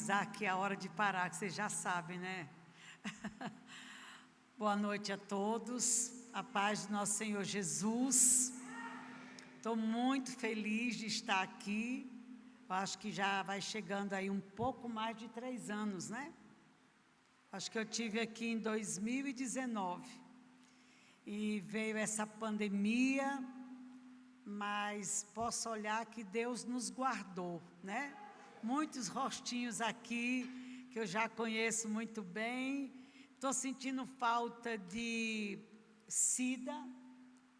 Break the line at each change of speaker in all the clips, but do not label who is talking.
avisar que é a hora de parar, que vocês já sabem, né? Boa noite a todos, a paz do nosso Senhor Jesus. Estou muito feliz de estar aqui. Eu acho que já vai chegando aí um pouco mais de 3 anos, né? Acho que eu tive aqui em 2019 e veio essa pandemia, mas posso olhar que Deus nos guardou, né? Muitos rostinhos aqui que eu já conheço muito bem. Estou sentindo falta de Cida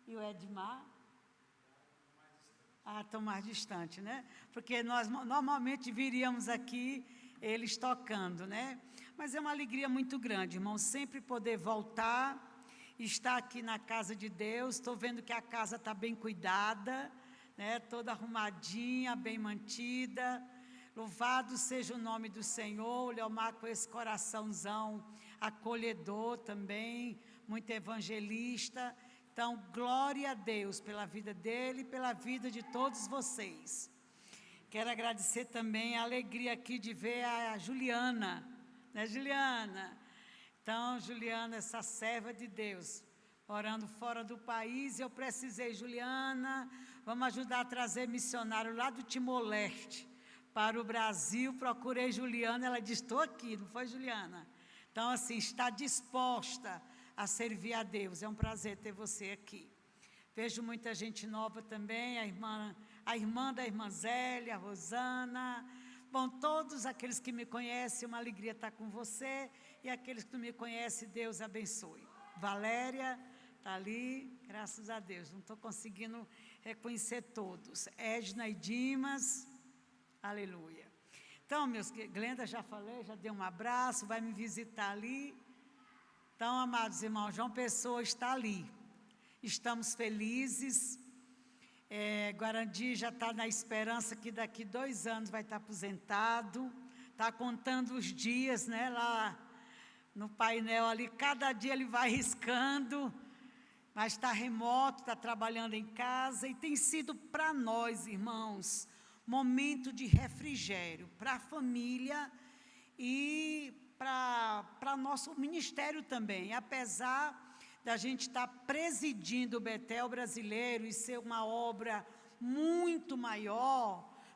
e o Edmar. Estão mais distante, né? Porque nós normalmente viríamos aqui eles tocando, né? Mas é uma alegria muito grande, irmão, sempre poder voltar, estar aqui na casa de Deus. Estou vendo que a casa está bem cuidada, né? Toda arrumadinha, bem mantida. Louvado seja o nome do Senhor. O Leomar com esse coraçãozão acolhedor também, muito evangelista. Então, glória a Deus pela vida dele e pela vida de todos vocês. Quero agradecer também a alegria aqui de ver a Juliana, né, Juliana? Então, Juliana, essa serva de Deus, orando fora do país, eu precisei, Juliana, vamos ajudar a trazer missionário lá do Timor-Leste para o Brasil. Procurei Juliana, ela disse, estou aqui, não foi, Juliana? Então, assim, está disposta a servir a Deus. É um prazer ter você aqui. Vejo muita gente nova também, a irmã da irmã Zélia, a Rosana. Bom, todos aqueles que me conhecem, uma alegria estar com você. E aqueles que não me conhecem, Deus abençoe. Valéria está ali, graças a Deus. Não estou conseguindo reconhecer todos. Edna e Dimas, aleluia. Então, Glenda, já falei, já dei um abraço, vai me visitar ali. Então, amados irmãos, João Pessoa está ali. Estamos felizes. Guarandi já está na esperança que daqui 2 anos vai estar aposentado. Está contando os dias, né, lá no painel ali. Cada dia ele vai riscando, mas está remoto, está trabalhando em casa. E tem sido para nós, irmãos, momento de refrigério para a família e para nosso ministério também. Apesar da gente estar presidindo o Betel brasileiro e ser uma obra muito maior,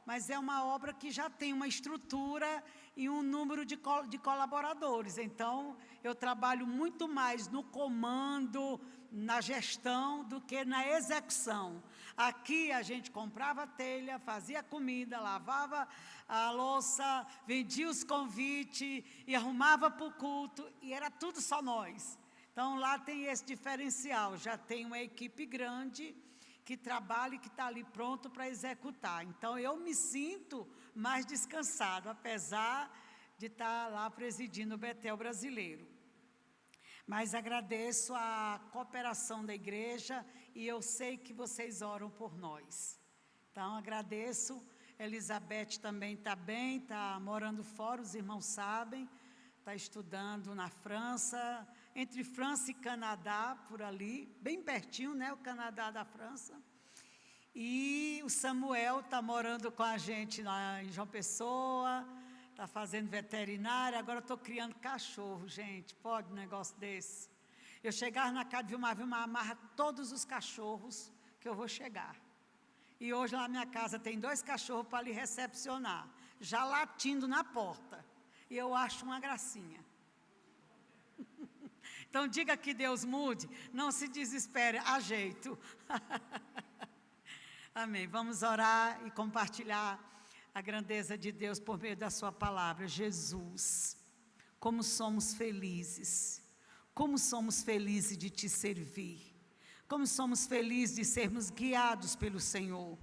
mas é uma obra que já tem uma estrutura e um número de colaboradores. Então, eu trabalho muito mais no comando, na gestão, do que na execução. Aqui a gente comprava telha, fazia comida, lavava a louça, vendia os convites e arrumava para o culto, e era tudo só nós. Então, lá tem esse diferencial, já tem uma equipe grande que trabalha e que está ali pronto para executar. Então, eu me sinto mais descansado, apesar de estar lá presidindo o Betel brasileiro. Mas agradeço a cooperação da igreja e eu sei que vocês oram por nós. Então, agradeço. Elizabeth também está bem, está morando fora, os irmãos sabem, está estudando na França, entre França e Canadá, por ali, bem pertinho, né, o Canadá da França. E o Samuel está morando com a gente lá em João Pessoa, está fazendo veterinária. Agora estou criando cachorro, gente, pode um negócio desse? Eu chegar na casa de Vilmar amarra todos os cachorros que eu vou chegar. E hoje lá na minha casa tem 2 cachorros para lhe recepcionar, já latindo na porta. E eu acho uma gracinha. Então, diga que Deus mude, não se desespere, há jeito. Amém. Vamos orar e compartilhar a grandeza de Deus por meio da sua palavra. Jesus, como somos felizes de te servir, como somos felizes de sermos guiados pelo Senhor,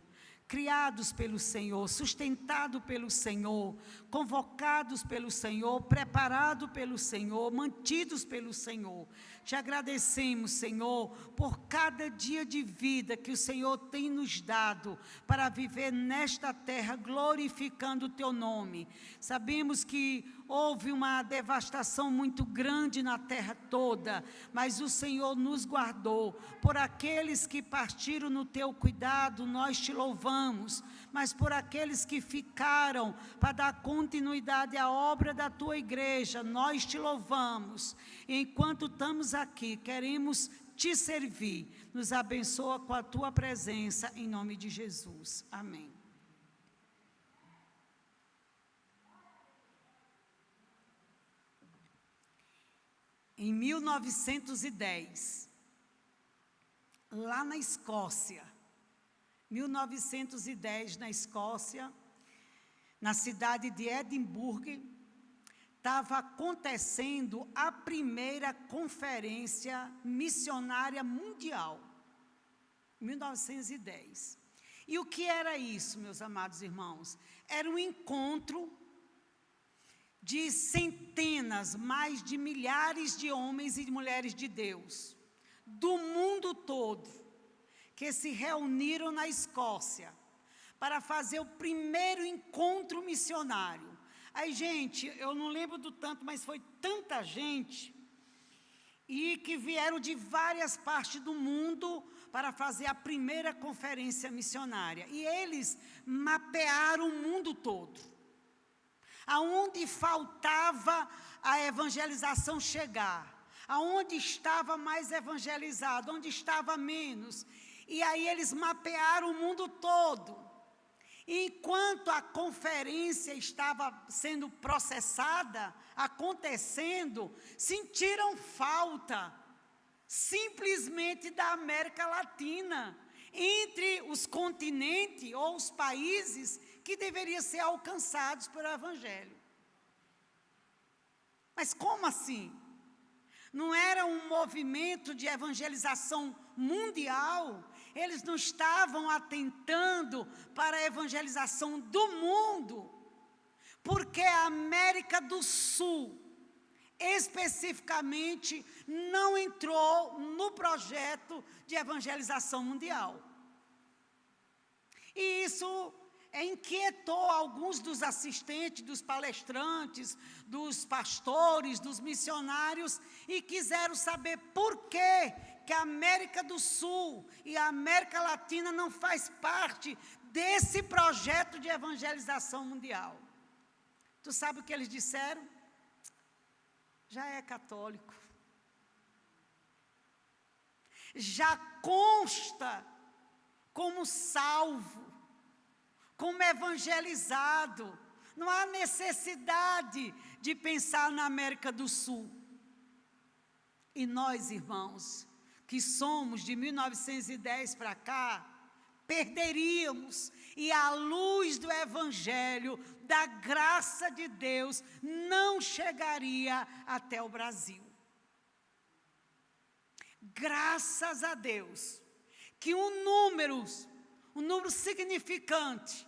criados pelo Senhor, sustentados pelo Senhor, convocados pelo Senhor, preparados pelo Senhor, mantidos pelo Senhor. Te agradecemos, Senhor, por cada dia de vida que o Senhor tem nos dado para viver nesta terra, glorificando o Teu nome. Sabemos que houve uma devastação muito grande na terra toda, mas o Senhor nos guardou. Por aqueles que partiram no teu cuidado, nós te louvamos, mas por aqueles que ficaram para dar continuidade à obra da tua igreja, nós te louvamos. E enquanto estamos aqui, queremos te servir. Nos abençoa com a tua presença, em nome de Jesus. Amém. Em 1910, lá na Escócia, 1910 na Escócia, na cidade de Edimburgo, estava acontecendo a primeira conferência missionária mundial, 1910. E o que era isso, meus amados irmãos? Era um encontro de centenas, mais de milhares de homens e de mulheres de Deus, do mundo todo, que se reuniram na Escócia, para fazer o primeiro encontro missionário. Aí, gente, eu não lembro do tanto, mas foi tanta gente, e que vieram de várias partes do mundo para fazer a primeira conferência missionária. E eles mapearam o mundo todo. Aonde faltava a evangelização chegar, aonde estava mais evangelizado, onde estava menos. E aí eles mapearam o mundo todo. Enquanto a conferência estava sendo processada, acontecendo, sentiram falta, simplesmente da América Latina, entre os continentes ou os países que deveriam ser alcançados pelo Evangelho. Mas como assim? Não era um movimento de evangelização mundial? Eles não estavam atentando para a evangelização do mundo, porque a América do Sul, especificamente, não entrou no projeto de evangelização mundial. E isso inquietou alguns dos assistentes, dos palestrantes, dos pastores, dos missionários, e quiseram saber por que a América do Sul e a América Latina não faz parte desse projeto de evangelização mundial. Tu sabe o que eles disseram? Já é católico. Já consta como salvo, como evangelizado. Não há necessidade de pensar na América do Sul. E nós, irmãos, que somos de 1910 para cá, perderíamos, e a luz do Evangelho, da graça de Deus, não chegaria até o Brasil. Graças a Deus, que um número significante,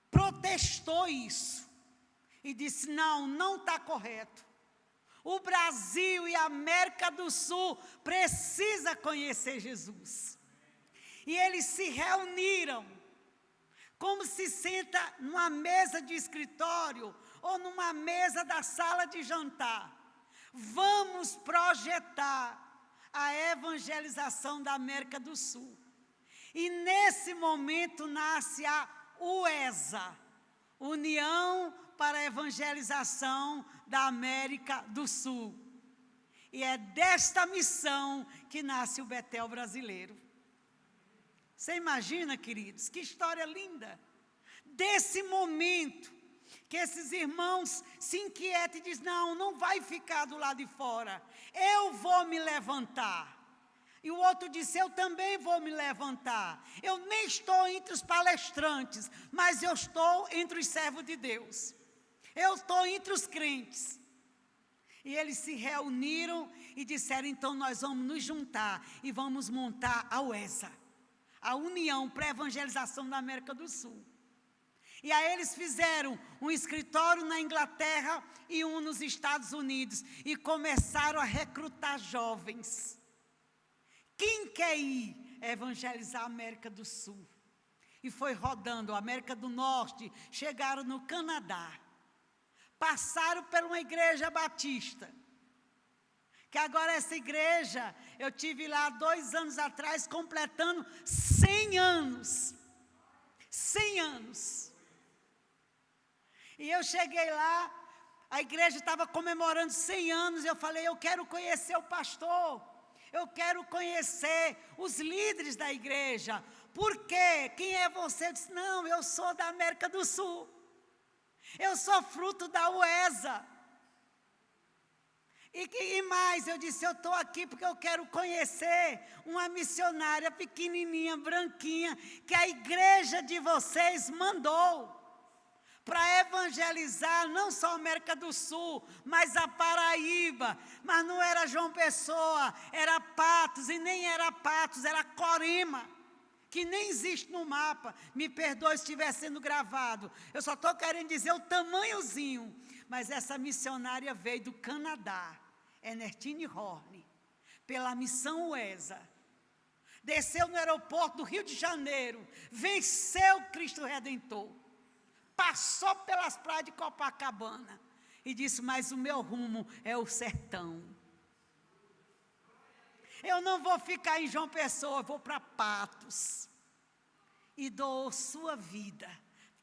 protestou isso, e disse, não está correto. O Brasil e a América do Sul precisa conhecer Jesus. E eles se reuniram, como se senta numa mesa de escritório, ou numa mesa da sala de jantar. Vamos projetar a evangelização da América do Sul. E nesse momento nasce a UESA, União para a Evangelização da América do Sul. E é desta missão que nasce o Betel brasileiro. Você imagina, queridos, que história linda. Desse momento que esses irmãos se inquietam e dizem, não vai ficar do lado de fora, eu vou me levantar. E o outro disse, eu também vou me levantar. Eu nem estou entre os palestrantes, mas eu estou entre os servos de Deus. Eu estou entre os crentes. E eles se reuniram e disseram, então nós vamos nos juntar e vamos montar a UESA, a União para a Evangelização da América do Sul. E aí eles fizeram um escritório na Inglaterra e um nos Estados Unidos, e começaram a recrutar jovens. Quem quer ir evangelizar a América do Sul? E foi rodando a América do Norte, chegaram no Canadá, passaram por uma igreja batista. Que agora essa igreja, eu tive lá 2 anos atrás, completando 100 anos. 100 anos. E eu cheguei lá, a igreja estava comemorando 100 anos, eu falei, eu quero conhecer o pastor, eu quero conhecer os líderes da igreja. Por quê? Quem é você? Eu disse, não, eu sou da América do Sul. Eu sou fruto da UESA. E mais, eu disse, eu estou aqui porque eu quero conhecer uma missionária pequenininha, branquinha, que a igreja de vocês mandou para evangelizar não só a América do Sul, mas a Paraíba. Mas não era João Pessoa, era Patos, e nem era Patos, era Corima, que nem existe no mapa. Me perdoe se estiver sendo gravado. Eu só estou querendo dizer o tamanhozinho. Mas essa missionária veio do Canadá, Enertine Horn, pela missão UESA. Desceu no aeroporto do Rio de Janeiro, venceu Cristo Redentor. Passou pelas praias de Copacabana e disse, mas o meu rumo é o sertão. Eu não vou ficar em João Pessoa, eu vou para Patos. E doou sua vida,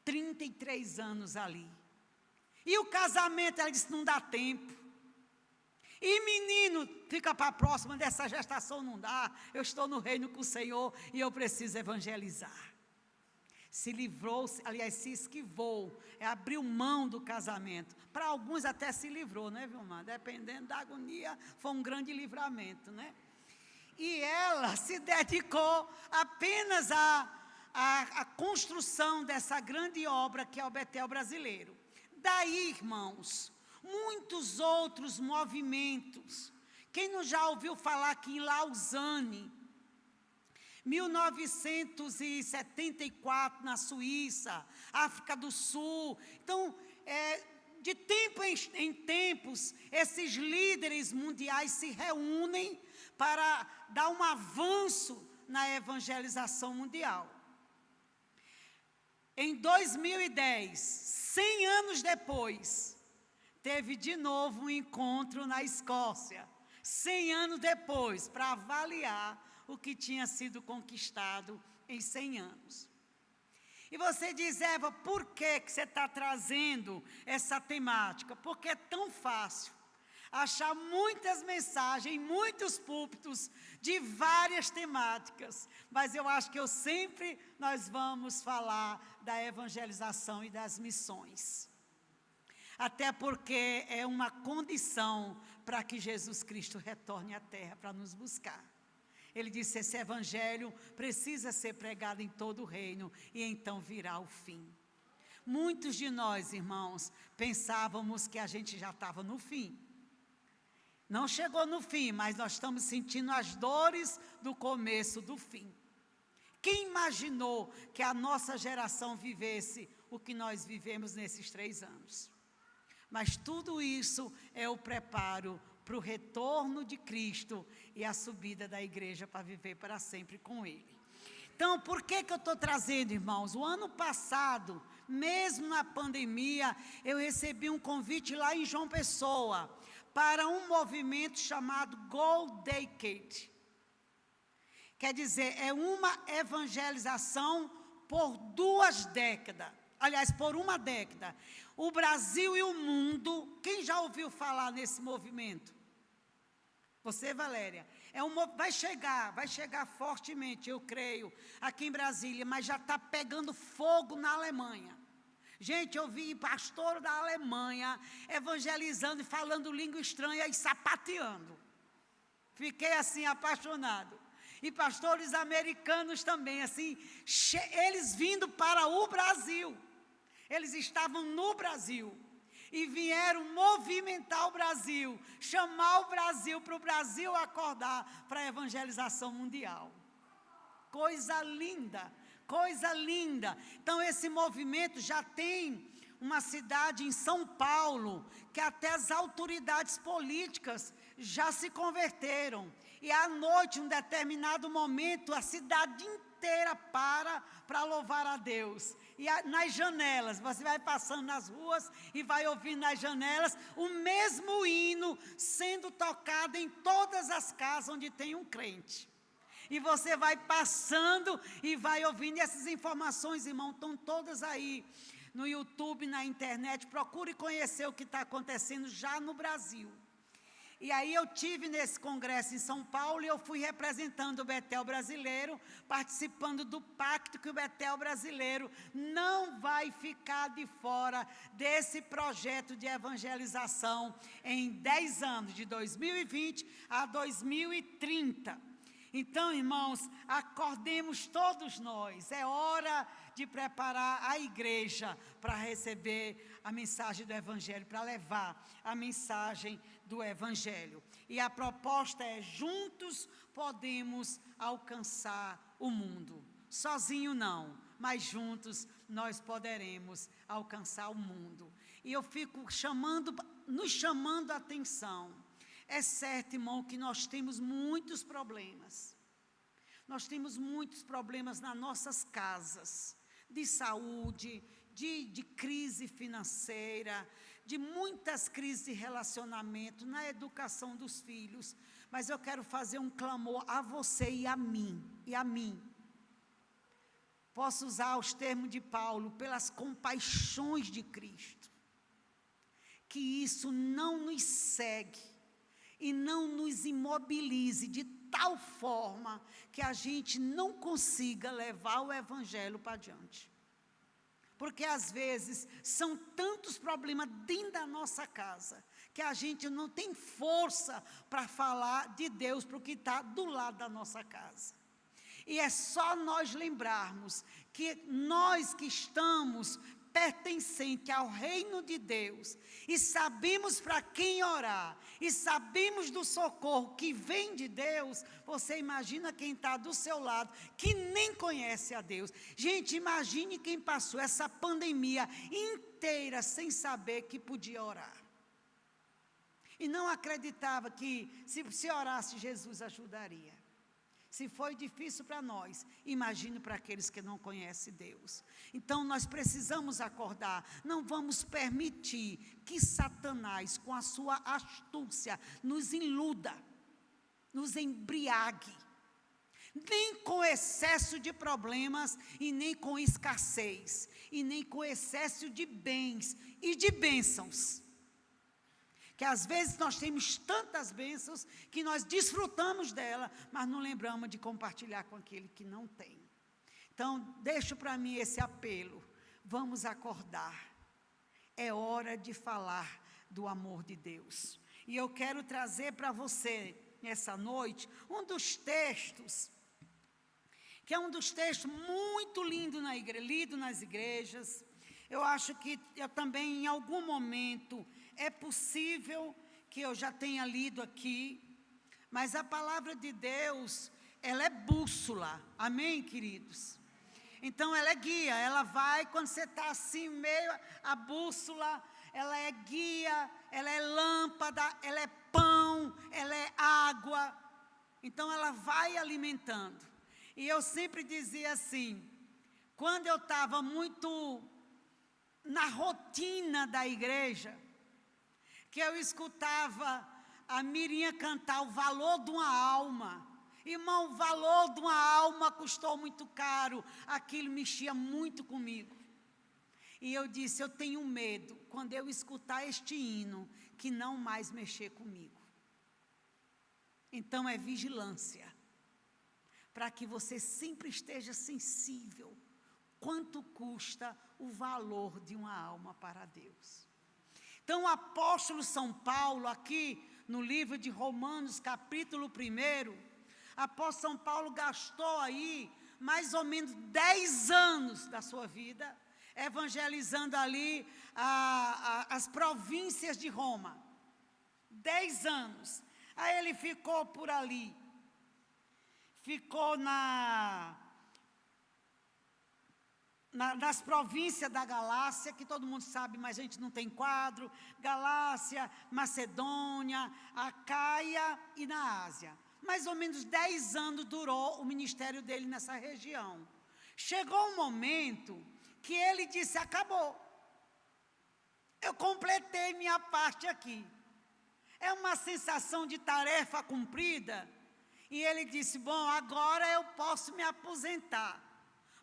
33 anos ali. E o casamento, ela disse, não dá tempo. E menino, fica para a próxima, dessa gestação não dá. Eu estou no reino com o Senhor e eu preciso evangelizar. Se livrou, aliás, se esquivou, abriu mão do casamento. Para alguns até se livrou, né, Vilmar? Dependendo da agonia, foi um grande livramento, né? E ela se dedicou apenas à construção dessa grande obra que é o Betel brasileiro. Daí, irmãos, muitos outros movimentos. Quem não já ouviu falar que em Lausanne, 1974, na Suíça, África do Sul. Então, de tempo em tempos, esses líderes mundiais se reúnem para dar um avanço na evangelização mundial. Em 2010, 100 anos depois, teve de novo um encontro na Escócia. 100 anos depois, para avaliar o que tinha sido conquistado em 100 anos. E você diz, Eva, por que você está trazendo essa temática? Porque é tão fácil achar muitas mensagens, em muitos púlpitos, de várias temáticas. Mas eu acho que nós vamos falar da evangelização e das missões. Até porque é uma condição para que Jesus Cristo retorne à terra para nos buscar. Ele disse, esse evangelho precisa ser pregado em todo o reino e então virá o fim. Muitos de nós, irmãos, pensávamos que a gente já estava no fim. Não chegou no fim, mas nós estamos sentindo as dores do começo do fim. Quem imaginou que a nossa geração vivesse o que nós vivemos nesses 3 anos? Mas tudo isso é o preparo para o retorno de Cristo e a subida da igreja para viver para sempre com Ele. Então, por que eu estou trazendo, irmãos? O ano passado, mesmo na pandemia, eu recebi um convite lá em João Pessoa, para um movimento chamado Go Decade. Quer dizer, é uma evangelização por 2 décadas. Aliás, por 1 década. O Brasil e o mundo, quem já ouviu falar nesse movimento? Você, Valéria. Vai chegar fortemente, eu creio, aqui em Brasília, mas já está pegando fogo na Alemanha. Gente, eu vi pastor da Alemanha evangelizando e falando língua estranha e sapateando. Fiquei assim apaixonado. E pastores americanos também, assim, eles vindo para o Brasil. Eles estavam no Brasil e vieram movimentar o Brasil, chamar o Brasil para o Brasil acordar para a evangelização mundial. Coisa linda, coisa linda. Então esse movimento já tem uma cidade em São Paulo, que até as autoridades políticas já se converteram. E à noite, em um determinado momento, a cidade inteira inteira para louvar a Deus. E nas janelas, você vai passando nas ruas e vai ouvindo nas janelas o mesmo hino sendo tocado em todas as casas onde tem um crente. E você vai passando e vai ouvindo. E essas informações, irmão, estão todas aí no YouTube, na internet. Procure conhecer o que está acontecendo já no Brasil. E aí eu tive nesse congresso em São Paulo e eu fui representando o Betel brasileiro, participando do pacto que o Betel brasileiro não vai ficar de fora desse projeto de evangelização em 10 anos, de 2020 a 2030. Então, irmãos, acordemos todos nós. É hora de preparar a igreja para receber a mensagem do Evangelho, para levar a mensagem do Evangelho. E a proposta é: juntos podemos alcançar o mundo. Sozinho não, mas juntos nós poderemos alcançar o mundo. E eu fico nos chamando a atenção. É certo, irmão, que nós temos muitos problemas. Nós temos muitos problemas nas nossas casas, de saúde, de crise financeira, de muitas crises de relacionamento, na educação dos filhos. Mas eu quero fazer um clamor a você e a mim. Posso usar os termos de Paulo, pelas compaixões de Cristo. Que isso não nos cegue e não nos imobilize de tal forma que a gente não consiga levar o Evangelho para adiante. Porque às vezes são tantos problemas dentro da nossa casa que a gente não tem força para falar de Deus para o que está do lado da nossa casa. E é só nós lembrarmos que nós que estamos pertencente ao reino de Deus, e sabemos para quem orar, e sabemos do socorro que vem de Deus. Você imagina quem está do seu lado, que nem conhece a Deus. Gente, imagine quem passou essa pandemia inteira sem saber que podia orar. E não acreditava que se orasse, Jesus ajudaria. Se foi difícil para nós, imagine para aqueles que não conhecem Deus. Então nós precisamos acordar. Não vamos permitir que Satanás, com a sua astúcia, nos iluda, nos embriague. Nem com excesso de problemas, e nem com escassez, e nem com excesso de bens e de bênçãos. Que às vezes nós temos tantas bênçãos que nós desfrutamos dela, mas não lembramos de compartilhar com aquele que não tem. Então, deixo para mim esse apelo. Vamos acordar. É hora de falar do amor de Deus. E eu quero trazer para você, nessa noite, um dos textos, que é um dos textos muito lindo lido nas igrejas. Eu acho que eu também, em algum momento, é possível que eu já tenha lido aqui, mas a palavra de Deus, ela é bússola, amém, queridos? Então, ela é guia, ela vai, quando você está assim, meio, a bússola, ela é guia, ela é lâmpada, ela é pão, ela é água, então ela vai alimentando. E eu sempre dizia assim, quando eu estava muito na rotina da igreja, que eu escutava a Mirinha cantar o valor de uma alma. Irmão, o valor de uma alma custou muito caro. Aquilo mexia muito comigo. E eu disse, eu tenho medo, quando eu escutar este hino, que não mais mexer comigo. Então é vigilância, para que você sempre esteja sensível. Quanto custa o valor de uma alma para Deus? Então, o apóstolo São Paulo, aqui no livro de Romanos, capítulo 1, apóstolo São Paulo gastou aí mais ou menos 10 anos da sua vida, evangelizando ali as províncias de Roma. 10 anos. Aí ele ficou por ali. Ficou nas províncias da Galácia, que todo mundo sabe, mas a gente não tem quadro. Galácia, Macedônia, Acaia e na Ásia. Mais ou menos 10 anos durou o ministério dele nessa região. Chegou um momento que ele disse: acabou. Eu completei minha parte aqui. É uma sensação de tarefa cumprida. E ele disse: bom, agora eu posso me aposentar,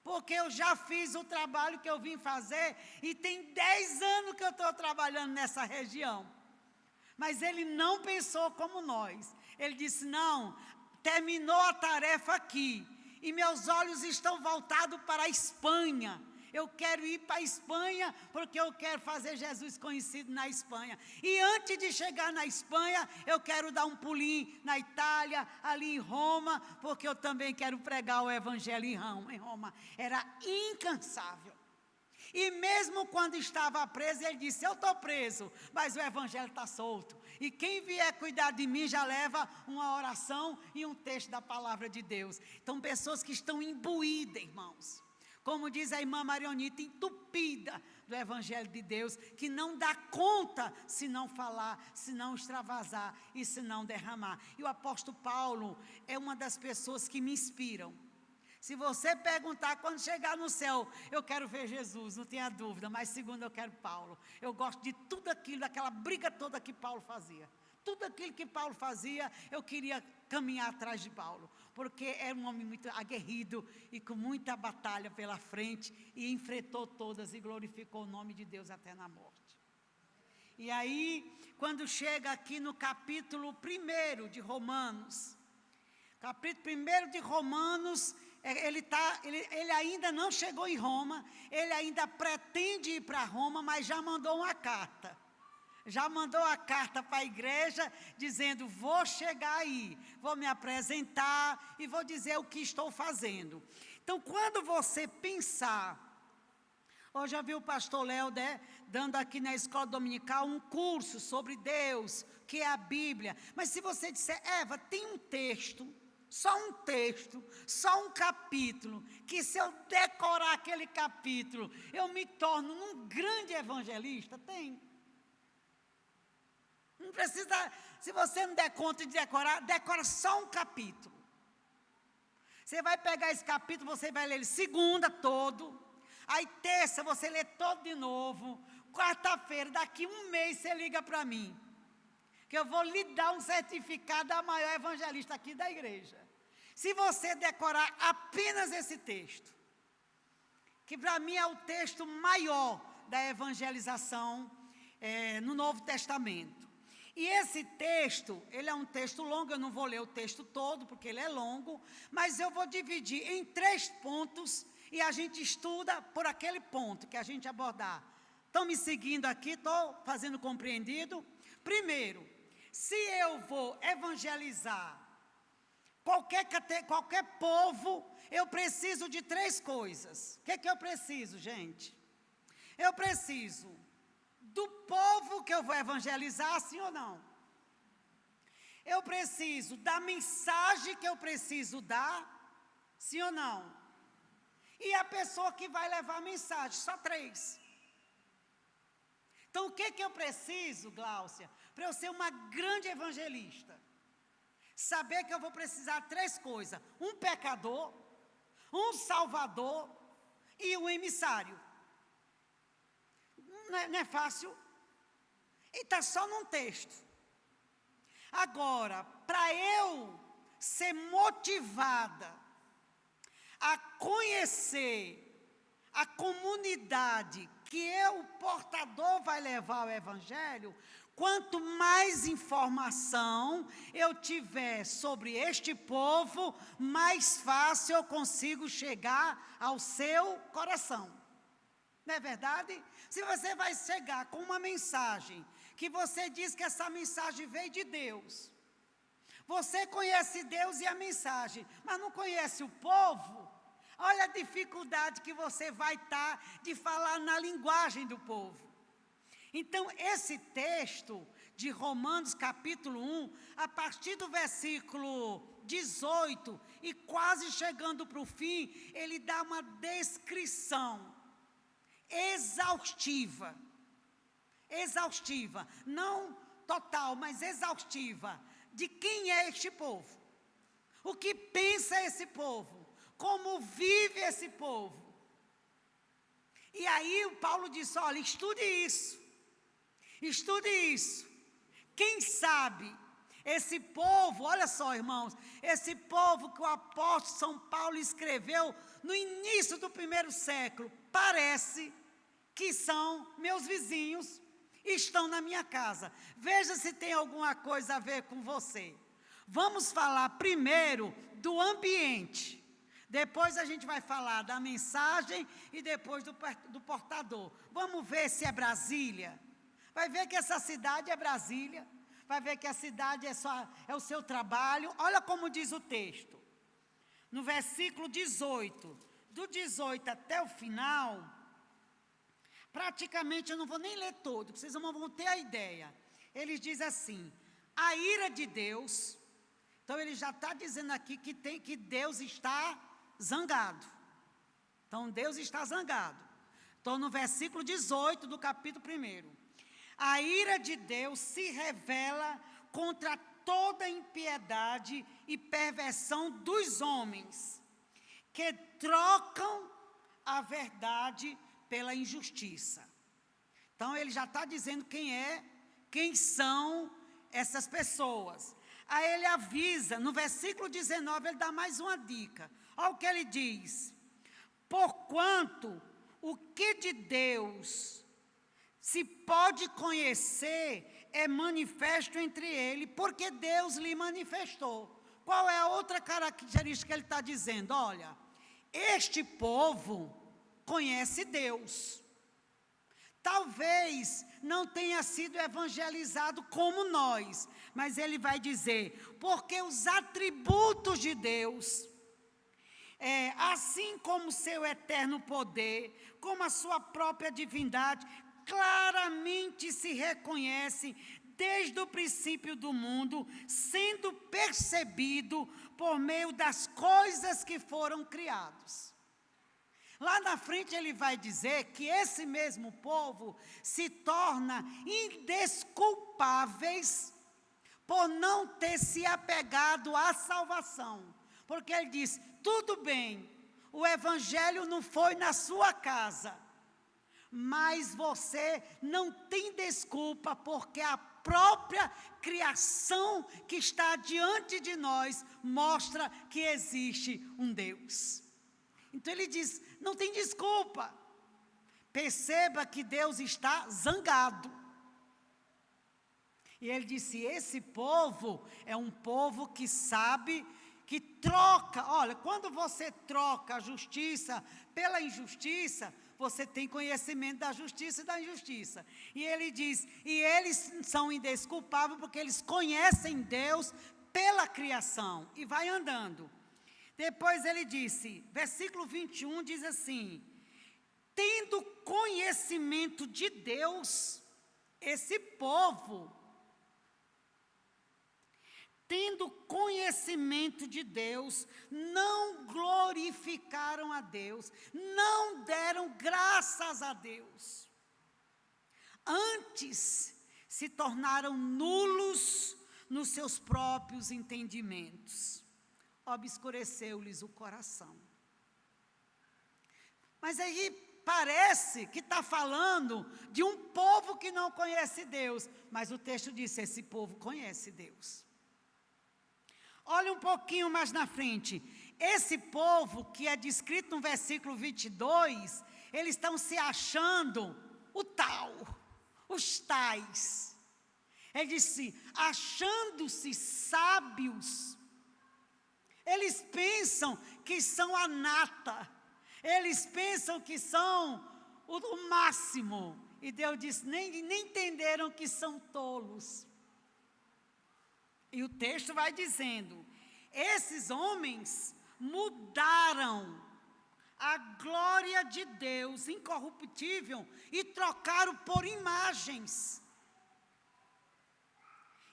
porque eu já fiz o trabalho que eu vim fazer, e tem 10 anos que eu estou trabalhando nessa região. Mas ele não pensou como nós. Ele disse: não, terminou a tarefa aqui, e meus olhos estão voltados para a Espanha. Eu quero ir para a Espanha, porque eu quero fazer Jesus conhecido na Espanha. E antes de chegar na Espanha, eu quero dar um pulinho na Itália, ali em Roma, porque eu também quero pregar o evangelho em Roma. Era incansável. E mesmo quando estava preso, ele disse: eu estou preso, mas o evangelho está solto. E quem vier cuidar de mim já leva uma oração e um texto da palavra de Deus. Então, pessoas que estão imbuídas, irmãos. Como diz a irmã Marionita, entupida do evangelho de Deus, que não dá conta se não falar, se não extravasar e se não derramar. E o apóstolo Paulo é uma das pessoas que me inspiram. Se você perguntar quando chegar no céu, eu quero ver Jesus, não tenha dúvida, mas segundo eu quero Paulo. Eu gosto de tudo aquilo, daquela briga toda que Paulo fazia. Tudo aquilo que Paulo fazia, eu queria caminhar atrás de Paulo, porque era um homem muito aguerrido e com muita batalha pela frente, e enfrentou todas e glorificou o nome de Deus até na morte. E aí, quando chega aqui no capítulo 1 de Romanos, capítulo 1 de Romanos, ele ainda não chegou em Roma, ele ainda pretende ir para Roma, mas já mandou uma carta. Já mandou a carta para a igreja, dizendo: vou chegar aí, vou me apresentar e vou dizer o que estou fazendo. Então, quando você pensar, hoje eu vi o pastor Léo, dando aqui na escola dominical um curso sobre Deus, que é a Bíblia. Mas se você disser: Eva, tem um texto, só um capítulo, que se eu decorar aquele capítulo, eu me torno um grande evangelista? Tem. Não precisa, se você não der conta de decorar, decora só um capítulo. Você vai pegar esse capítulo, você vai ler ele segunda todo, aí terça você lê todo de novo, quarta-feira, daqui um mês você liga para mim, que eu vou lhe dar um certificado da maior evangelista aqui da igreja. Se você decorar apenas esse texto, que para mim é o texto maior da evangelização no Novo Testamento. E esse texto, ele é um texto longo, eu não vou ler o texto todo, porque ele é longo, mas eu vou dividir em 3 pontos, e a gente estuda por aquele ponto que a gente abordar. Estão me seguindo aqui? Estou fazendo compreendido? Primeiro, se eu vou evangelizar qualquer povo, eu preciso de 3 coisas. O que é que eu preciso, gente? Eu preciso do povo que eu vou evangelizar, sim ou não? Eu preciso da mensagem que eu preciso dar, sim ou não? E a pessoa que vai levar a mensagem, só 3. Então, o que eu preciso, Gláucia, para eu ser uma grande evangelista? Saber que eu vou precisar de 3 coisas: um pecador, um salvador e um emissário. Não é fácil? E está só num texto. Agora, para eu ser motivada a conhecer a comunidade que o portador vai levar ao evangelho, quanto mais informação eu tiver sobre este povo, mais fácil eu consigo chegar ao seu coração. Não é verdade? Se você vai chegar com uma mensagem, que você diz que essa mensagem veio de Deus, você conhece Deus e a mensagem, mas não conhece o povo, olha a dificuldade que você vai estar de falar na linguagem do povo. Então, esse texto de Romanos capítulo 1, a partir do versículo 18, e quase chegando para o fim, ele dá uma descrição exaustiva, não total, mas exaustiva, de quem é este povo. o que pensa esse povo, como vive esse povo. E aí o Paulo disse, olha, estude isso. Estude isso. Quem sabe esse povo, olha só, irmãos, esse povo que o apóstolo São Paulo escreveu no início do 1º século, parece que são meus vizinhos, estão na minha casa. Veja se tem alguma coisa a ver com você. Vamos falar primeiro do ambiente. Depois a gente vai falar da mensagem e depois do portador. Vamos ver se é Brasília. Vai ver que essa cidade é Brasília. Vai ver que a cidade é o seu trabalho. Olha como diz o texto. No versículo 18. Do 18 até o final, praticamente eu não vou nem ler todo, vocês vão ter a ideia. Ele diz assim, a ira de Deus. Então ele já está dizendo aqui que Deus está zangado. Então Deus está zangado. Então no versículo 18 do capítulo 1. A ira de Deus se revela contra toda impiedade e perversão dos homens, que trocam a verdade pela injustiça. Então ele já está dizendo quem são essas pessoas. Aí ele avisa, no versículo 19, ele dá mais uma dica. Olha o que ele diz. Porquanto o que de Deus se pode conhecer é manifesto entre ele, porque Deus lhe manifestou. Qual é a outra característica que ele está dizendo? Olha, este povo conhece Deus. Talvez não tenha sido evangelizado como nós, mas ele vai dizer, porque os atributos de Deus, assim como seu eterno poder, como a sua própria divindade, claramente se reconhece desde o princípio do mundo, sendo percebido por meio das coisas que foram criadas. Lá na frente ele vai dizer que esse mesmo povo se torna indesculpáveis por não ter se apegado à salvação. Porque ele diz, tudo bem, o evangelho não foi na sua casa, mas você não tem desculpa, porque a própria criação que está diante de nós mostra que existe um Deus. Então ele diz, não tem desculpa. Perceba que Deus está zangado. E ele disse, esse povo é um povo que sabe, que troca. Olha, quando você troca a justiça pela injustiça, você tem conhecimento da justiça e da injustiça. E ele diz, e eles são indesculpáveis porque eles conhecem Deus pela criação. E vai andando. Depois ele disse, versículo 21 diz assim, tendo conhecimento de Deus, esse povo, tendo conhecimento de Deus, não glorificaram a Deus, não deram graças a Deus. Antes, se tornaram nulos nos seus próprios entendimentos. Obscureceu-lhes o coração. Mas aí parece que está falando de um povo que não conhece Deus, mas o texto diz, esse povo conhece Deus. Olha um pouquinho mais na frente, esse povo que é descrito no versículo 22, eles estão se achando o tal, os tais. Ele disse, achando-se sábios. Eles pensam que são a nata, eles pensam que são o máximo. E Deus disse, nem entenderam que são tolos. E o texto vai dizendo, esses homens mudaram a glória de Deus incorruptível e trocaram por imagens.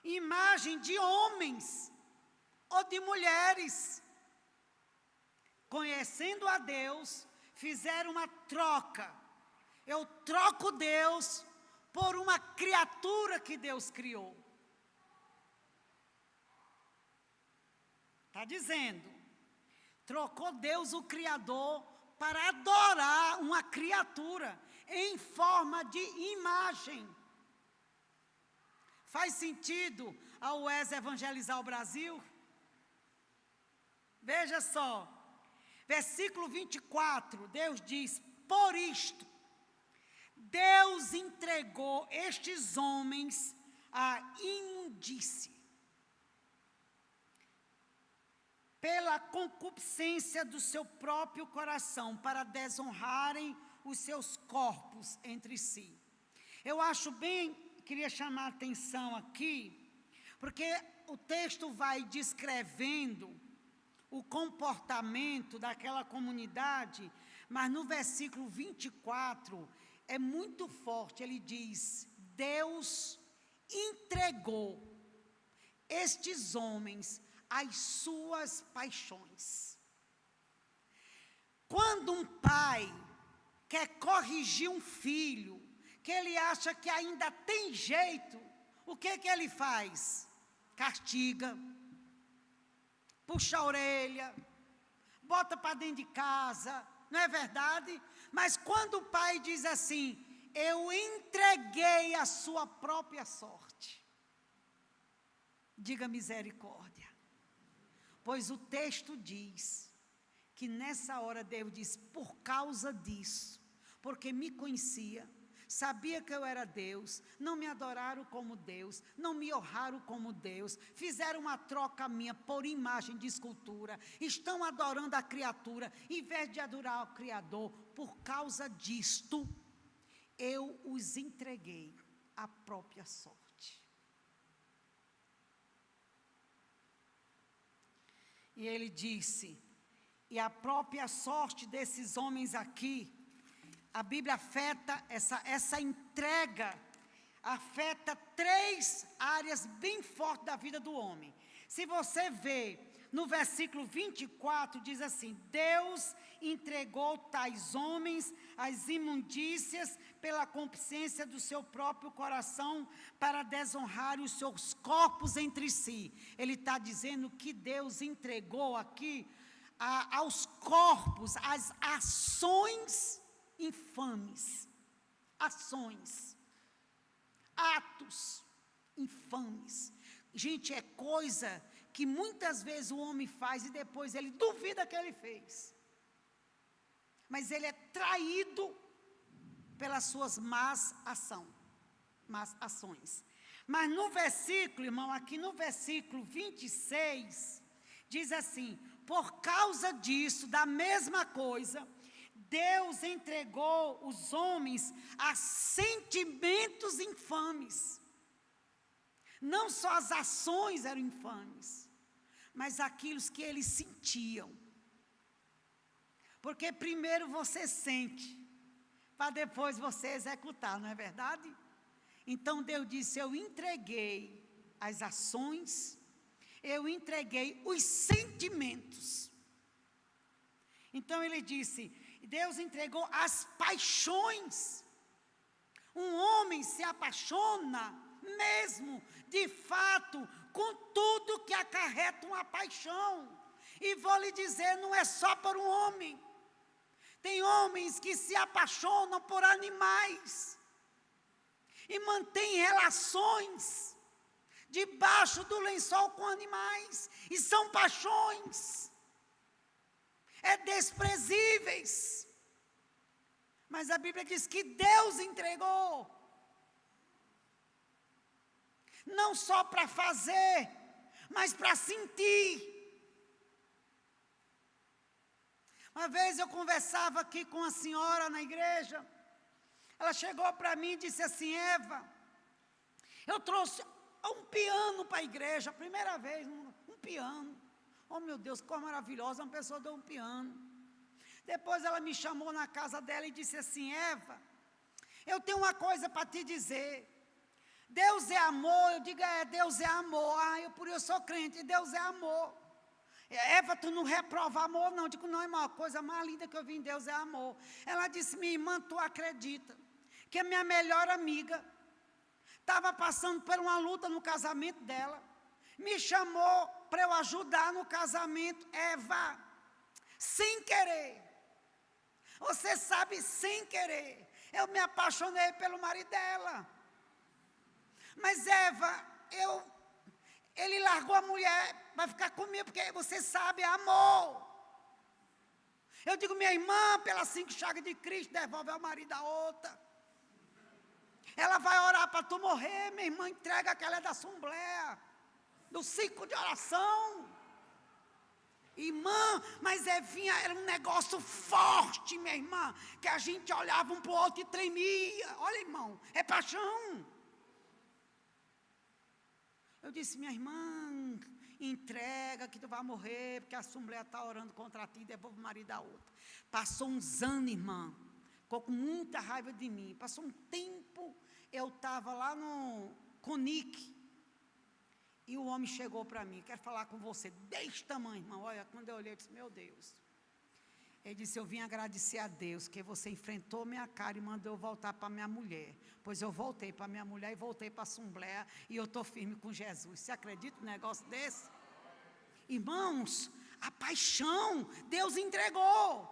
Imagem de homens ou de mulheres. Conhecendo a Deus, fizeram uma troca. Eu troco Deus por uma criatura que Deus criou. Está dizendo, trocou Deus, o Criador, para adorar uma criatura em forma de imagem. Faz sentido a UES evangelizar o Brasil? Veja só, versículo 24, Deus diz, por isto, Deus entregou estes homens à imundície, pela concupiscência do seu próprio coração, para desonrarem os seus corpos entre si. Eu acho bem, queria chamar a atenção aqui, porque o texto vai descrevendo o comportamento daquela comunidade, mas no versículo 24 é muito forte, ele diz, Deus entregou estes homens às suas paixões. Quando um pai quer corrigir um filho, que ele acha que ainda tem jeito, o que ele faz? Castiga, puxa a orelha, bota para dentro de casa, não é verdade? Mas quando o pai diz assim, eu entreguei a sua própria sorte, diga misericórdia. Pois o texto diz que nessa hora Deus diz, por causa disso, porque me conhecia, sabia que eu era Deus, não me adoraram como Deus, não me honraram como Deus, fizeram uma troca minha por imagem de escultura, estão adorando a criatura, em vez de adorar o Criador, por causa disto, eu os entreguei à própria sorte. E ele disse, e a própria sorte desses homens aqui, a Bíblia afeta, essa entrega, afeta 3 áreas bem fortes da vida do homem. Se você vê, no versículo 24, diz assim, Deus entregou tais homens às imundícias pela concupiscência do seu próprio coração para desonrar os seus corpos entre si. Ele está dizendo que Deus entregou aqui aos corpos, as ações infames, ações, atos infames. Gente, é coisa que muitas vezes o homem faz e depois ele duvida que ele fez. Mas ele é traído pelas suas más ações. Mas no versículo, irmão, aqui no versículo 26, diz assim, por causa disso, da mesma coisa, Deus entregou os homens a sentimentos infames. Não só as ações eram infames, mas aquilo que eles sentiam. Porque primeiro você sente, para depois você executar, não é verdade? Então Deus disse, eu entreguei as ações, eu entreguei os sentimentos. Então ele disse, Deus entregou as paixões. Um homem se apaixona mesmo, de fato, com tudo que acarreta uma paixão. E vou lhe dizer, não é só por um homem. Tem homens que se apaixonam por animais e mantêm relações debaixo do lençol com animais, e são paixões desprezíveis. Mas a Bíblia diz que Deus entregou, não só para fazer, mas para sentir. Uma vez eu conversava aqui com uma senhora na igreja, ela chegou para mim e disse assim, Eva, eu trouxe um piano para a igreja, a primeira vez, um piano. Oh meu Deus, que coisa maravilhosa, uma pessoa deu um piano. Depois ela me chamou na casa dela e disse assim, Eva, eu tenho uma coisa para te dizer. Deus é amor, eu digo, Deus é amor, por isso eu sou crente, Deus é amor. Eva, tu não reprova amor, não. Eu digo, não, irmão, a coisa mais linda que eu vi em Deus é amor. Ela disse, minha irmã, tu acredita que a minha melhor amiga estava passando por uma luta no casamento dela, me chamou para eu ajudar no casamento, Eva, sem querer. Você sabe, sem querer. Eu me apaixonei pelo marido dela. Mas Eva, ele largou a mulher para ficar comigo, porque você sabe, é amor. Eu digo, minha irmã, pelas 5 chagas de Cristo, devolve ao marido da outra. Ela vai orar para tu morrer, minha irmã, entrega aquela da assembleia, do ciclo de oração. Irmã, mas Evinha era um negócio forte, minha irmã, que a gente olhava um para o outro e tremia. Olha, irmão, é paixão. Eu disse, minha irmã, entrega que tu vai morrer, porque a assembleia está orando contra ti, devolve o marido da outra. Passou uns anos, irmã, ficou com muita raiva de mim. Passou um tempo, eu estava lá no Conic, e o homem chegou para mim, quero falar com você, desse tamanho, irmão. Olha, quando eu olhei, eu disse, meu Deus. Ele disse, eu vim agradecer a Deus, que você enfrentou minha cara e mandou eu voltar para minha mulher. Pois eu voltei para minha mulher e voltei para a assembleia, e eu estou firme com Jesus. Você acredita num negócio desse? Irmãos, a paixão, Deus entregou.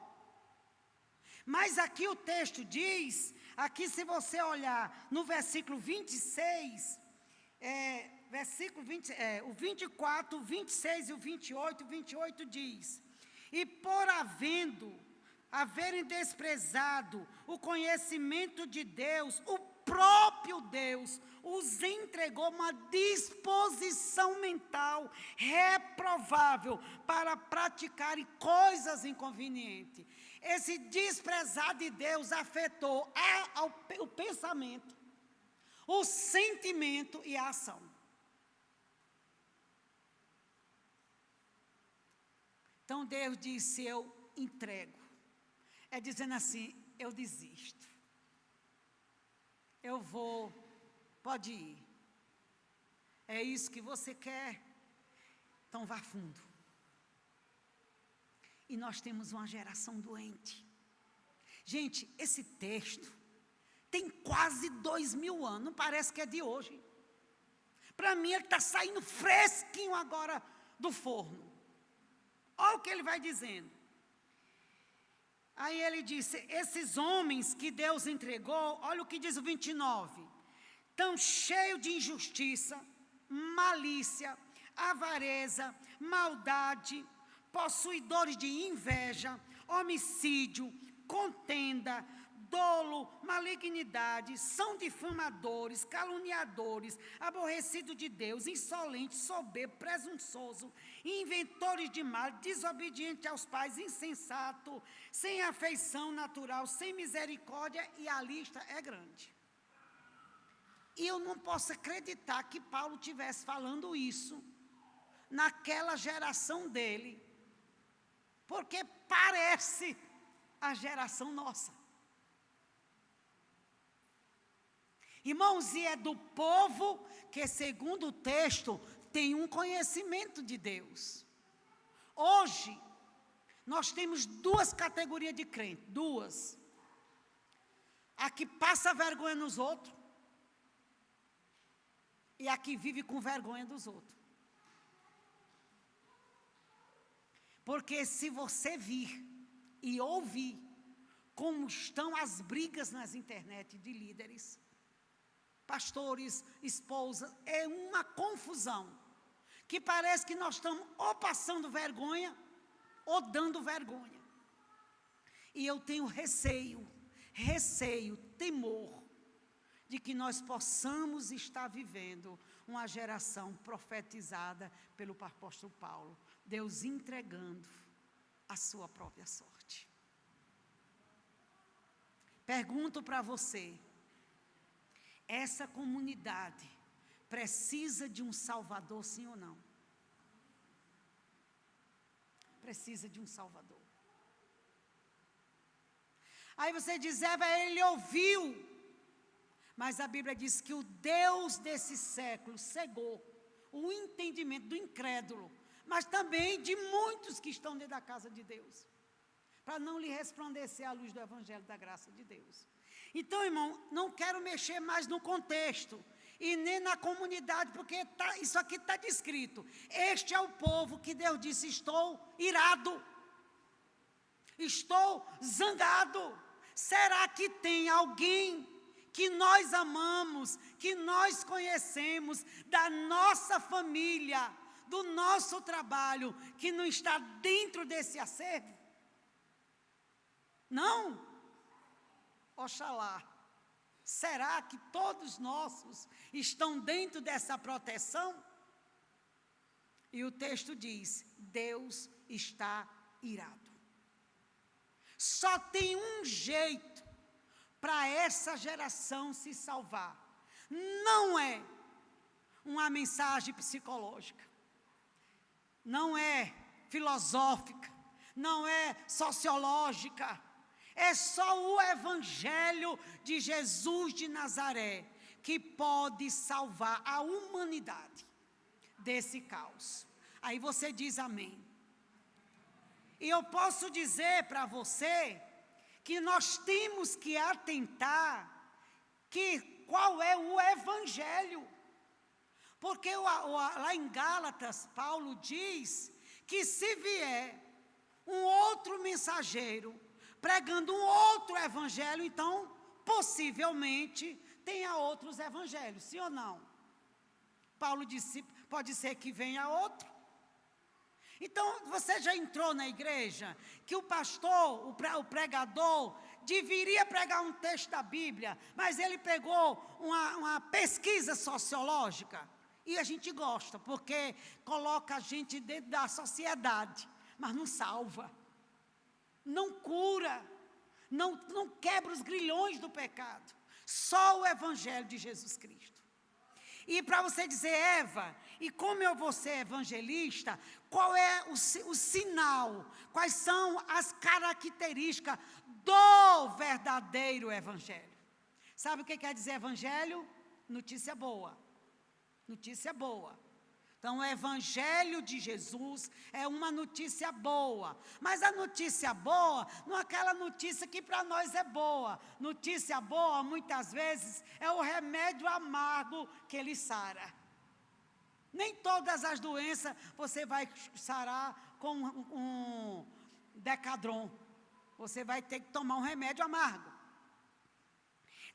Mas aqui o texto diz, aqui se você olhar no versículo 26, o 24, o 26 e o 28 diz, e por haverem desprezado o conhecimento de Deus, o próprio Deus os entregou uma disposição mental reprovável para praticarem coisas inconvenientes. Esse desprezar de Deus afetou o pensamento, o sentimento e a ação. Então Deus disse, eu entrego. É dizendo assim, eu desisto. Eu vou, pode ir. É isso que você quer? Então vá fundo. E nós temos uma geração doente. Gente, esse texto tem quase 2000 anos, não parece que é de hoje. Para mim ele está saindo fresquinho agora do forno. Olha o que ele vai dizendo. Aí ele disse, esses homens que Deus entregou, olha o que diz o 29, tão cheio de injustiça, malícia, avareza, maldade, possuidores de inveja, homicídio, contenda, dolo, malignidade, são difamadores, caluniadores, aborrecidos de Deus, insolentes, soberbos, presunçosos, inventores de mal, desobedientes aos pais, insensato, sem afeição natural, sem misericórdia, e a lista é grande. E eu não posso acreditar que Paulo estivesse falando isso naquela geração dele, porque parece a geração nossa. Irmãos, e é do povo que, segundo o texto, tem um conhecimento de Deus. Hoje, nós temos 2 categorias de crente, 2. A que passa vergonha nos outros, e a que vive com vergonha dos outros. Porque se você vir e ouvir como estão as brigas nas internet de líderes, pastores, esposas, é uma confusão, que parece que nós estamos ou passando vergonha, ou dando vergonha. E eu tenho receio, temor, de que nós possamos estar vivendo uma geração profetizada pelo apóstolo Paulo, Deus entregando a sua própria sorte. Pergunto para você, essa comunidade precisa de um Salvador, sim ou não? Precisa de um Salvador. Aí você diz, Eva, ele ouviu, mas a Bíblia diz que o Deus desse século cegou o entendimento do incrédulo, mas também de muitos que estão dentro da casa de Deus, para não lhe resplandecer a luz do Evangelho da graça de Deus. Então, irmão, não quero mexer mais no contexto. e nem na comunidade, porque isso aqui está descrito. Este é o povo que Deus disse: estou irado, estou zangado. Será que tem alguém que nós amamos, que nós conhecemos, da nossa família, do nosso trabalho, que não está dentro desse acervo? Não? Oxalá. Será que todos nossos estão dentro dessa proteção? E o texto diz: Deus está irado. Só tem um jeito para essa geração se salvar. Não é uma mensagem psicológica, não é filosófica, não é sociológica. É só o Evangelho de Jesus de Nazaré que pode salvar a humanidade desse caos. Aí você diz amém. E eu posso dizer para você que nós temos que atentar qual é o Evangelho. Porque lá em Gálatas, Paulo diz que se vier um outro mensageiro pregando um outro evangelho, então, possivelmente, tenha outros evangelhos, sim ou não? Paulo disse, pode ser que venha outro. Então, você já entrou na igreja que o pastor, o pregador, deveria pregar um texto da Bíblia, mas ele pegou uma pesquisa sociológica, e a gente gosta, porque coloca a gente dentro da sociedade, mas não salva. Não cura, não quebra os grilhões do pecado. Só o Evangelho de Jesus Cristo. E para você dizer, Eva, e como eu vou ser evangelista, qual é o sinal, quais são as características do verdadeiro Evangelho? Sabe o que quer dizer Evangelho? Notícia boa. Notícia boa. Então, o Evangelho de Jesus é uma notícia boa. Mas a notícia boa não é aquela notícia que para nós é boa. Notícia boa, muitas vezes, é o remédio amargo que ele sara. Nem todas as doenças você vai sarar com um Decadron. Você vai ter que tomar um remédio amargo.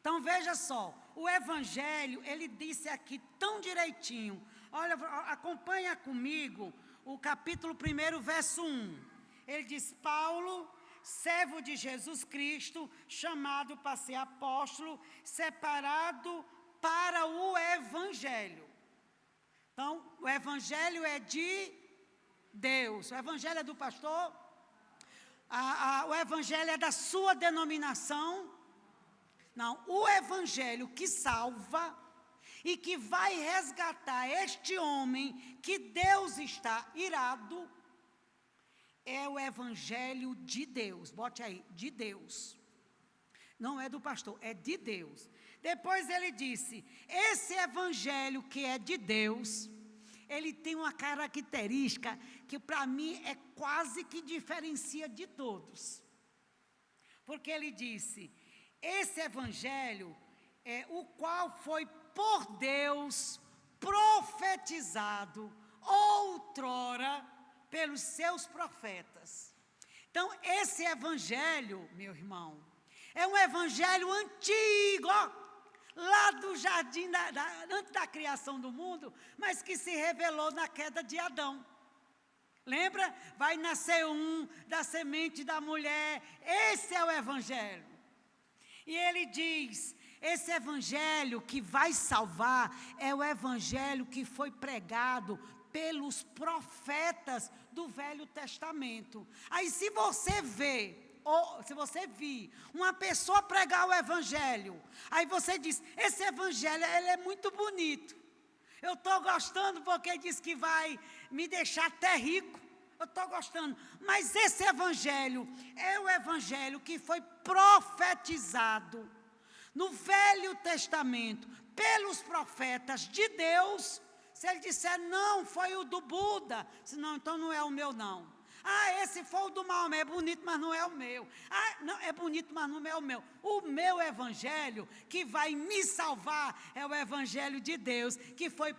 Então, veja só, o Evangelho, ele disse aqui tão direitinho. Olha, acompanha comigo o capítulo 1, verso 1. Ele diz: Paulo, servo de Jesus Cristo, chamado para ser apóstolo, separado para o Evangelho. Então, o Evangelho é de Deus. O Evangelho é do pastor? O Evangelho é da sua denominação? Não, o Evangelho que salva e que vai resgatar este homem que Deus está irado, é o Evangelho de Deus. Bote aí, de Deus. Não é do pastor, é de Deus. Depois ele disse, esse Evangelho que é de Deus, ele tem uma característica que para mim é quase que diferencia de todos. Porque ele disse, esse Evangelho é o qual foi por Deus profetizado outrora pelos seus profetas. Então, esse Evangelho, meu irmão, é um Evangelho antigo, lá do jardim, antes da criação do mundo, mas que se revelou na queda de Adão. Lembra? Vai nascer da semente da mulher. Esse é o Evangelho. E ele diz, esse Evangelho que vai salvar é o Evangelho que foi pregado pelos profetas do Velho Testamento. Aí se você vir uma pessoa pregar o Evangelho, aí você diz, esse Evangelho ele é muito bonito. Eu estou gostando porque diz que vai me deixar até rico. Eu estou gostando, mas esse Evangelho é o Evangelho que foi profetizado no Velho Testamento pelos profetas de Deus. Se ele disser não, foi o do Buda, senão então não é o meu não. Ah, esse foi o do Maomé, é bonito, mas não é o meu. Ah, não, é bonito, mas não é o meu. O meu evangelho, que vai me salvar, é o evangelho de Deus, que foi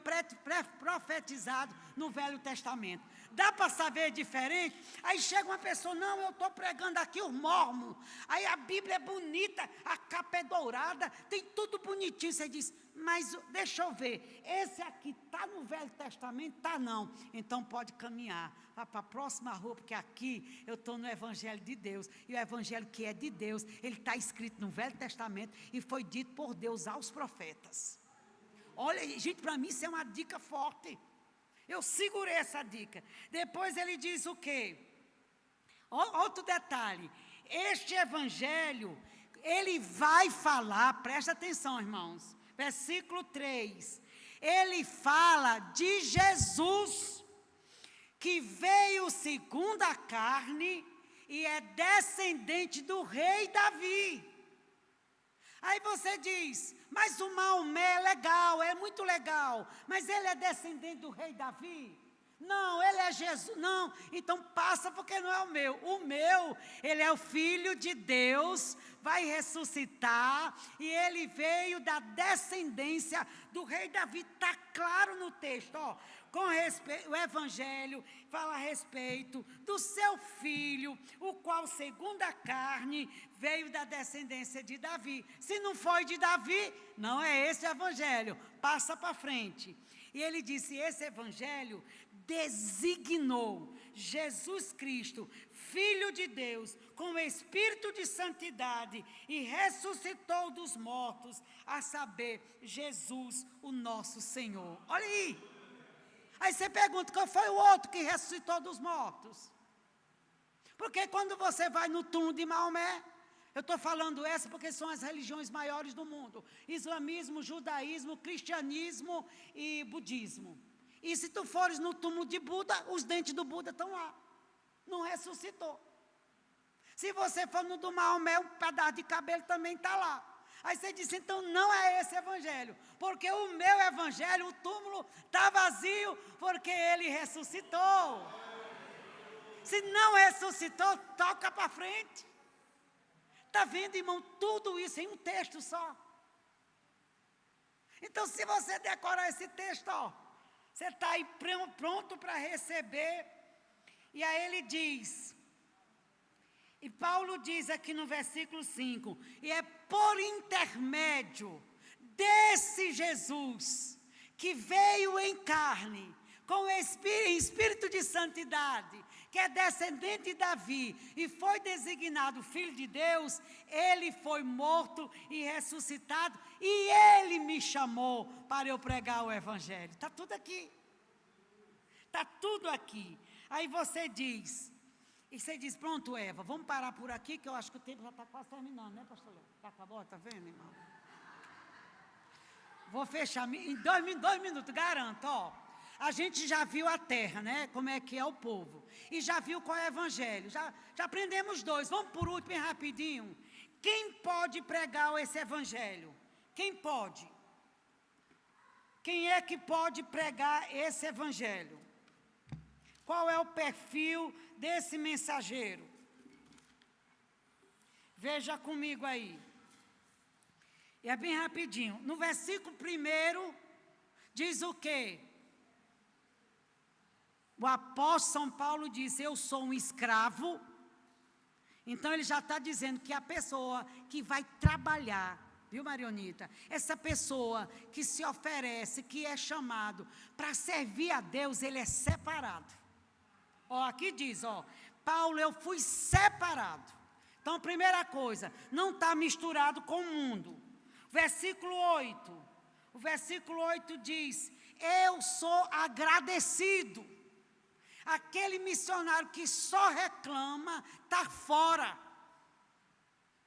profetizado no Velho Testamento. Dá para saber diferente? Aí chega uma pessoa, não, eu estou pregando aqui os mormons. Aí a Bíblia é bonita, a capa é dourada, tem tudo bonitinho. Você diz, mas deixa eu ver, esse aqui está no Velho Testamento? Está não. Então pode caminhar, vá para a próxima rua, porque aqui eu estou no Evangelho de Deus. E o Evangelho que é de Deus, ele está escrito no Velho Testamento e foi dito por Deus aos profetas. Olha, gente, para mim isso é uma dica forte. Eu segurei essa dica. Depois ele diz o quê? Outro detalhe. Este evangelho, ele vai falar, presta atenção, irmãos. Versículo 3. Ele fala de Jesus, que veio segundo a carne e é descendente do rei Davi. Aí você diz, mas o Maomé é legal, é muito legal, mas ele é descendente do rei Davi? Não, ele é Jesus, não, então passa porque não é o meu. O meu, ele é o Filho de Deus, vai ressuscitar, e ele veio da descendência do rei Davi, está claro no texto, ó. Com respeito, o Evangelho fala a respeito do seu filho, o qual, segundo a carne, veio da descendência de Davi. Se não foi de Davi, não é esse o Evangelho. Passa para frente. E ele disse, esse Evangelho designou Jesus Cristo, Filho de Deus, com o Espírito de santidade, e ressuscitou dos mortos, a saber, Jesus, o nosso Senhor. Olha aí. Aí você pergunta, qual foi o outro que ressuscitou dos mortos? Porque quando você vai no túmulo de Maomé, eu estou falando essa porque são as religiões maiores do mundo. Islamismo, judaísmo, cristianismo e budismo. E se tu fores no túmulo de Buda, os dentes do Buda estão lá. Não ressuscitou. Se você for no do Maomé, um pedaço de cabelo também está lá. Aí você disse, então não é esse evangelho, porque o meu evangelho, o túmulo está vazio, porque ele ressuscitou. Se não ressuscitou, toca para frente. Está vendo, irmão, tudo isso em um texto só. Então, se você decorar esse texto, ó, você está aí pronto para receber. E aí ele diz, e Paulo diz aqui no versículo 5, e é por intermédio desse Jesus, que veio em carne, com o espírito de santidade, que é descendente de Davi, e foi designado Filho de Deus, ele foi morto e ressuscitado, e ele me chamou para eu pregar o Evangelho. Está tudo aqui. Está tudo aqui. Aí você diz, e você diz, pronto, Eva, vamos parar por aqui, que eu acho que o tempo já está quase terminando, né, pastor Léo? Já acabou, está vendo, irmão? Vou fechar em 2 minutos, garanto, ó. A gente já viu a terra, né, como é que é o povo, e já viu qual é o evangelho, já aprendemos 2, vamos por último, bem rapidinho. Quem pode pregar esse evangelho? Quem pode? Quem é que pode pregar esse evangelho? Qual é o perfil desse mensageiro? Veja comigo aí. E é bem rapidinho. No versículo 1, diz o quê? O apóstolo São Paulo diz, eu sou um escravo. Então ele já está dizendo que a pessoa que vai trabalhar, viu, Marionita? Essa pessoa que se oferece, que é chamado para servir a Deus, ele é separado. Ó, aqui diz, ó, Paulo, eu fui separado. Então, primeira coisa, não está misturado com o mundo. Versículo 8. O versículo 8 diz, eu sou agradecido. Aquele missionário que só reclama, está fora.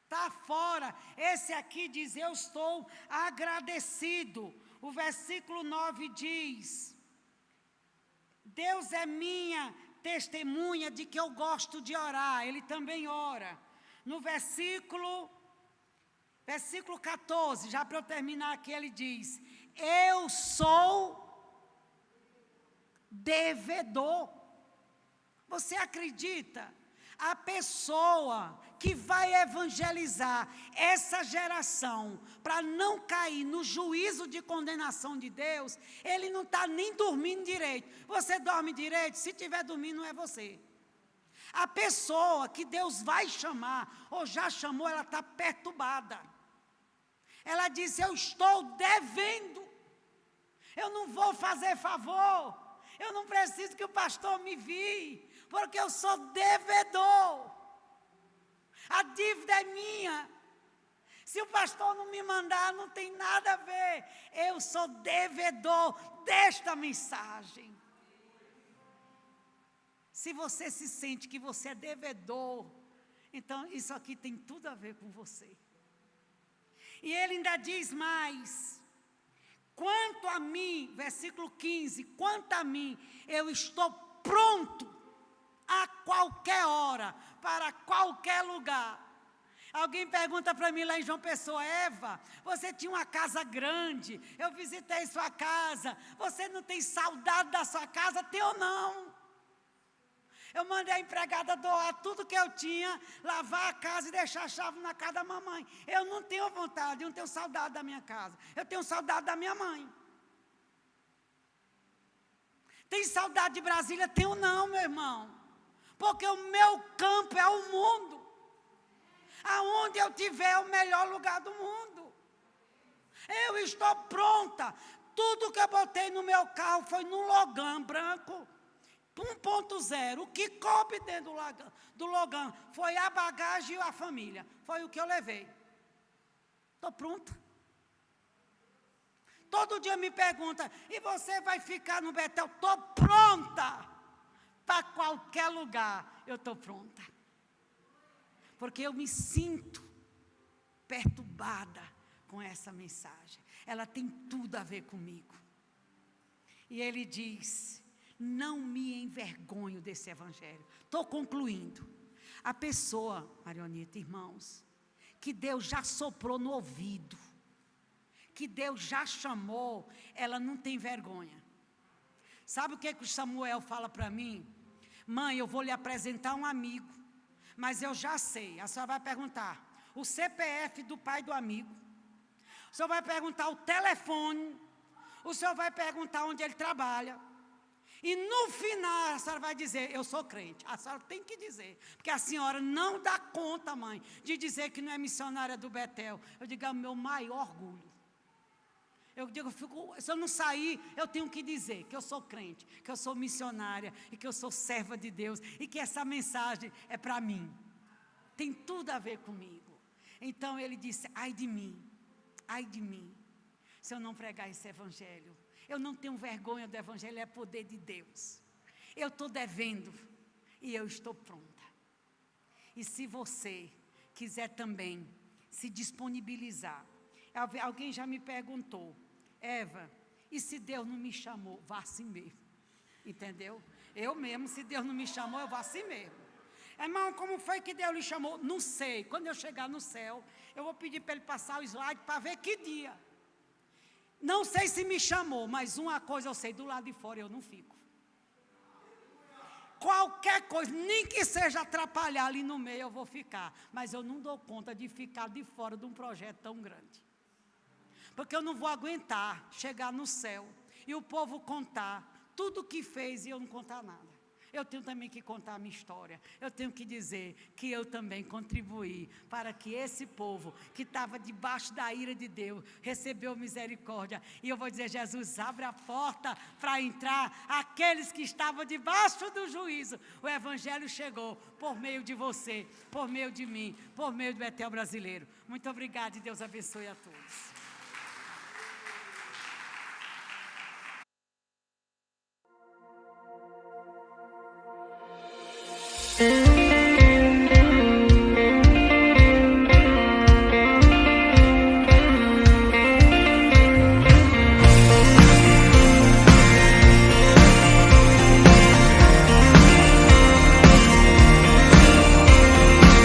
Está fora. Esse aqui diz, eu estou agradecido. O versículo 9 diz, Deus é minha testemunha de que eu gosto de orar. Ele também ora. No versículo 14, já para eu terminar aqui, ele diz, eu sou devedor. Você acredita? A pessoa que vai evangelizar essa geração para não cair no juízo de condenação de Deus, ele não está nem dormindo direito. Você dorme direito? Se estiver dormindo, não é você. A pessoa que Deus vai chamar, ou já chamou, ela está perturbada. Ela diz: eu estou devendo, eu não vou fazer favor, eu não preciso que o pastor me vie, porque eu sou devedor, a dívida é minha, se o pastor não me mandar, não tem nada a ver, eu sou devedor desta mensagem. Se você se sente que você é devedor, então isso aqui tem tudo a ver com você. E ele ainda diz mais: quanto a mim, versículo 15, quanto a mim, eu estou pronto a qualquer hora, para qualquer lugar. Alguém pergunta para mim lá em João Pessoa: Eva, você tinha uma casa grande, eu visitei sua casa, você não tem saudade da sua casa, tem ou não? Eu mandei a empregada doar tudo que eu tinha, lavar a casa e deixar a chave na casa da mamãe. Eu não tenho vontade, eu não tenho saudade da minha casa. Eu tenho saudade da minha mãe. Tem saudade de Brasília? Tenho não, meu irmão. Porque o meu campo é o mundo. Aonde eu tiver é o melhor lugar do mundo. Eu estou pronta. Tudo que eu botei no meu carro foi num Logan branco. 1.0, o que coube dentro do Logan foi a bagagem e a família, foi o que eu levei. Estou pronta. Todo dia me pergunta: e você vai ficar no Betel? Estou pronta, para qualquer lugar eu estou pronta, porque eu me sinto perturbada com essa mensagem, ela tem tudo a ver comigo. E ele diz: não me envergonho desse evangelho. Estou concluindo. A pessoa, Marionita, irmãos, que Deus já soprou no ouvido, que Deus já chamou, ela não tem vergonha. Sabe o que o Samuel fala para mim? Mãe, eu vou lhe apresentar um amigo, mas eu já sei. A senhora vai perguntar o CPF do pai do amigo, o senhor vai perguntar o telefone, o senhor vai perguntar onde ele trabalha. E no final a senhora vai dizer: eu sou crente. A senhora tem que dizer, porque a senhora não dá conta, mãe, de dizer que não é missionária do Betel. Eu digo: é o meu maior orgulho. Eu digo, se eu não sair, eu tenho que dizer que eu sou crente, que eu sou missionária e que eu sou serva de Deus e que essa mensagem é para mim. Tem tudo a ver comigo. Então ele disse: ai de mim, se eu não pregar esse evangelho. Eu não tenho vergonha do evangelho, é poder de Deus. Eu estou devendo e eu estou pronta. E se você quiser também se disponibilizar, alguém já me perguntou: Eva, e se Deus não me chamou? Vá assim mesmo, entendeu? Eu mesmo, se Deus não me chamou, eu vou assim mesmo. Irmão, como foi que Deus lhe chamou? Não sei, quando eu chegar no céu, eu vou pedir para ele passar o slide para ver que dia. Não sei se me chamou, mas uma coisa eu sei: do lado de fora eu não fico. Qualquer coisa, nem que seja atrapalhar ali no meio, eu vou ficar. Mas eu não dou conta de ficar de fora de um projeto tão grande. Porque eu não vou aguentar chegar no céu e o povo contar tudo o que fez e eu não contar nada. Eu tenho também que contar a minha história. Eu tenho que dizer que eu também contribuí para que esse povo que estava debaixo da ira de Deus recebeu misericórdia. E eu vou dizer: Jesus, abre a porta para entrar aqueles que estavam debaixo do juízo. O evangelho chegou por meio de você, por meio de mim, por meio do Betel brasileiro. Muito obrigada e Deus abençoe a todos.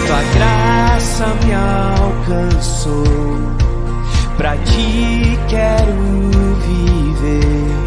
Tua graça me alcançou, pra ti quero viver.